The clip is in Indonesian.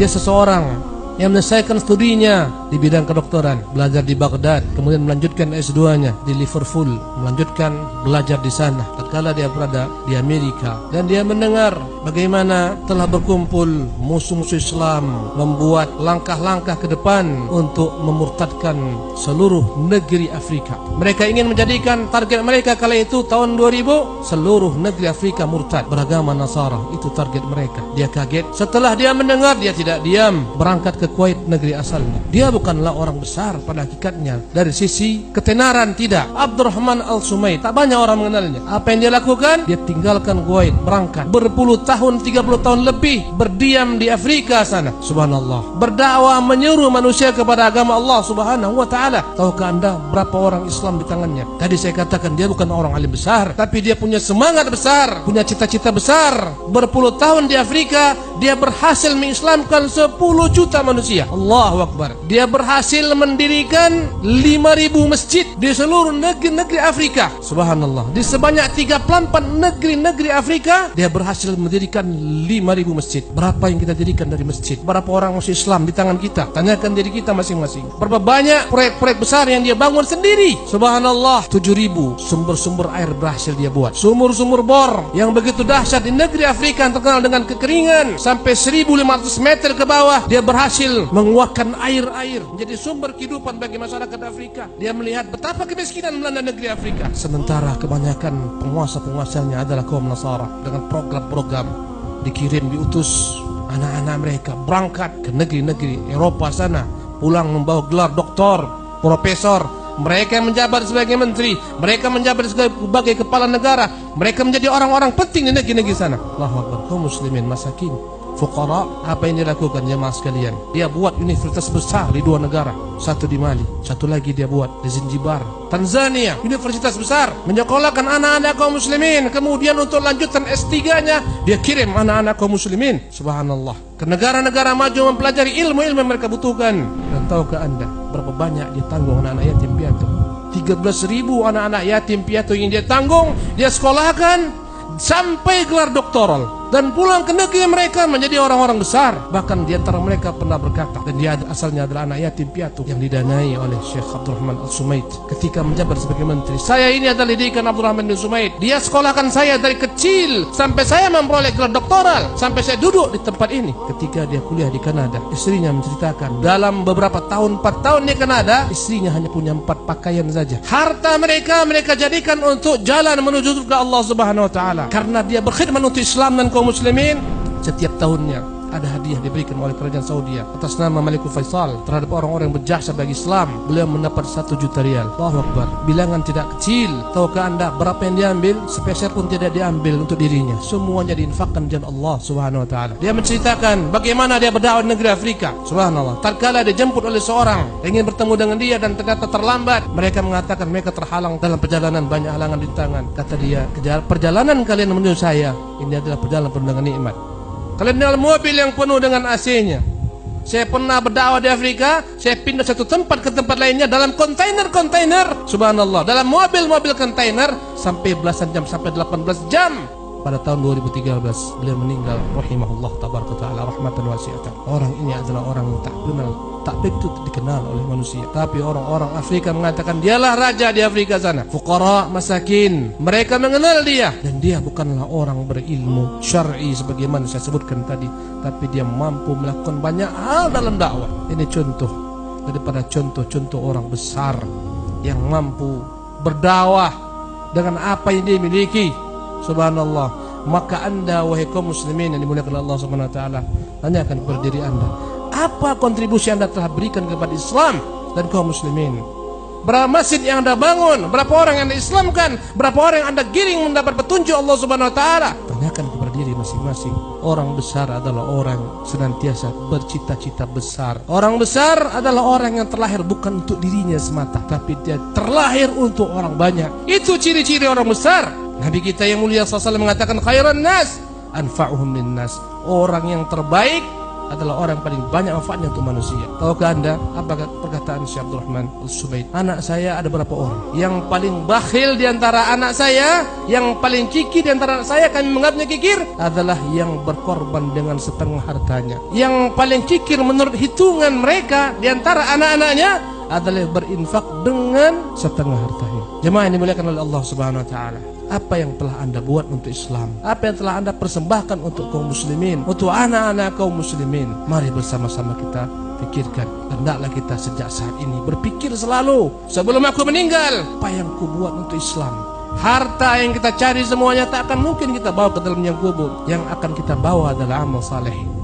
Dia seseorang yang menyelesaikan studinya di bidang kedokteran, belajar di Baghdad, kemudian melanjutkan S2-nya di Liverpool, melanjutkan belajar di sana. Tatkala dia berada di Amerika dan dia mendengar bagaimana telah berkumpul musuh-musuh Islam membuat langkah-langkah ke depan untuk memurtadkan seluruh negeri Afrika. Mereka ingin menjadikan target mereka kala itu tahun 2000 seluruh negeri Afrika murtad beragama Nasara. Itu target mereka. Dia kaget. Setelah dia mendengar, dia tidak diam, berangkat ke Kuwait, negeri asalnya. Dia bukanlah orang besar pada hakikatnya dari sisi ketenaran, tidak. Abdurrahman Al-Sumaid, tak banyak orang mengenalnya. Apa yang dia lakukan? Dia tinggalkan Kuwait, berangkat berpuluh tahun, 30 tahun lebih berdiam di Afrika sana. Subhanallah. Berdakwah, menyuruh manusia kepada agama Allah Subhanahu wa taala. Tahukah Anda berapa orang Islam di tangannya? Tadi saya katakan dia bukan orang alim besar, tapi dia punya semangat besar, punya cita-cita besar. Berpuluh tahun di Afrika, dia berhasil mengislamkan 10 juta manusia. Allahu Akbar. Dia berhasil mendirikan 5.000 masjid di seluruh negeri Afrika. Subhanallah. Di sebanyak 34 negeri Afrika, dia berhasil mendirikan 5.000 masjid. Berapa yang kita dirikan dari masjid? Berapa orang masuk Islam di tangan kita? Tanyakan diri kita masing-masing. Berapa banyak proyek-proyek besar yang dia bangun sendiri? Subhanallah. 7.000 sumber-sumber air berhasil dia buat. Sumur-sumur bor yang begitu dahsyat di negeri Afrika yang terkenal dengan kekeringan. Sampai 1.500 meter ke bawah, dia berhasil menguatkan air menjadi sumber kehidupan bagi masyarakat Afrika. Dia melihat betapa kemiskinan melanda negeri Afrika. Sementara kebanyakan penguasa-penguasanya adalah kaum Nasara. Dengan program-program diutus anak-anak mereka berangkat ke negeri-negeri Eropa sana, pulang membawa gelar doktor, profesor. Mereka yang menjabat sebagai menteri, mereka menjabat sebagai kepala negara, mereka menjadi orang-orang penting di negeri-negeri sana. Allahu Akbar. Kaum muslimin masakin, fuqara, apa yang dilakukan jemaah sekalian? Dia buat universitas besar di 2 negara. Satu di Mali, satu lagi dia buat di Zanzibar, Tanzania. Universitas besar menyekolahkan anak-anak kaum muslimin. Kemudian untuk lanjutan S3-nya, dia kirim anak-anak kaum muslimin, subhanallah, ke negara-negara maju mempelajari ilmu-ilmu yang mereka butuhkan. Dan tahukah Anda berapa banyak dia tanggung anak-anak yatim piatu? 13.000 anak-anak yatim piatu yang dia tanggung, dia sekolahkan sampai gelar doktoral dan pulang ke negeri mereka menjadi orang-orang besar. Bahkan di antara mereka pernah berkata, dan dia asalnya adalah anak yatim piatu yang didanai oleh Syekh Abdurrahman Al-Sumaid ketika menjabat sebagai menteri. Saya ini adalah didikan Abdurrahman Al-Sumaid. Dia sekolahkan saya dari kecil sampai saya memperoleh gelar doktoral, sampai saya duduk di tempat ini. Ketika dia kuliah di Kanada, istrinya menceritakan dalam beberapa tahun, 4 tahun di Kanada, istrinya hanya punya 4 pakaian saja. Harta mereka jadikan untuk jalan menuju surga Allah Subhanahu wa taala. Karena dia berkhidmat untuk Islam dan kaum muslimin, setiap tahunnya ada hadiah diberikan oleh kerajaan Saudi atas nama Malikul Faisal terhadap orang-orang yang berjasa bagi Islam. Beliau mendapat 1 juta rial. Allahu Akbar. Bilangan tidak kecil. Tahukah Anda berapa yang diambil? Sepeser pun tidak diambil untuk dirinya. Semuanya diinfakkan di jalan Allah Subhanahu wa taala. Dia menceritakan bagaimana dia berdakwah di negeri Afrika. Subhanallah. Tatkala dijemput oleh seorang ingin bertemu dengan dia dan ternyata terlambat, mereka mengatakan mereka terhalang dalam perjalanan, banyak halangan di tangan. Kata dia, perjalanan kalian menuju saya ini adalah perjalanan penuh dengan nikmat. Kalian dalam mobil yang penuh dengan AC-nya. Saya pernah berdakwah di Afrika, saya pindah satu tempat ke tempat lainnya dalam kontainer-kontainer. Subhanallah, dalam mobil-mobil kontainer sampai belasan jam, sampai 18 jam. Pada tahun 2013 beliau meninggal, rahimahullah tabaraka taala rahmatan wasi'atan. Orang ini adalah orang yang tak begitu dikenal oleh manusia, tapi orang-orang Afrika mengatakan dialah raja di Afrika sana. Fuqara, masakin, mereka mengenal dia. Dan dia bukanlah orang berilmu syar'i sebagaimana saya sebutkan tadi, tapi dia mampu melakukan banyak hal dalam dakwah. Ini contoh daripada contoh-contoh orang besar yang mampu berdakwah dengan apa yang dia miliki. Subhanallah. Maka Anda wahai kaum muslimin yang dimuliakan Allah Subhanahu wa taala, tanyakan kepada diri Anda, apa kontribusi Anda telah berikan kepada Islam dan kaum muslimin? Berapa masjid yang Anda bangun? Berapa orang yang Anda Islamkan? Berapa orang yang Anda giring mendapat petunjuk Allah Subhanahu wa taala? Tanyakan kepada diri masing-masing. Orang besar adalah orang senantiasa bercita-cita besar. Orang besar adalah orang yang terlahir bukan untuk dirinya semata, tapi dia terlahir untuk orang banyak. Itu ciri-ciri orang besar. Nabi kita yang mulia SAW mengatakan khairan nas anfa'uhum linnas. Orang yang terbaik adalah orang yang paling banyak manfaatnya untuk manusia. Tahukah Anda apa perkataan Syekh Abdurrahman Al-Subaid? Anak saya ada berapa orang? Yang paling bakhil di antara anak saya, yang paling kikir di antara anak saya, kami menganggapnya kikir, adalah yang berkorban dengan setengah hartanya. Yang paling kikir menurut hitungan mereka di antara anak-anaknya adalah berinfak dengan setengah hartanya. Jemaah yang dimuliakan oleh Allah Subhanahu wa taala, apa yang telah Anda buat untuk Islam? Apa yang telah Anda persembahkan untuk kaum muslimin, untuk anak-anak kaum muslimin? Mari bersama-sama kita pikirkan. Hendaklah kita sejak saat ini berpikir selalu, sebelum aku meninggal, apa yang ku buat untuk Islam? Harta yang kita cari semuanya tak akan mungkin kita bawa ke dalam yang kubur. Yang akan kita bawa adalah amal saleh.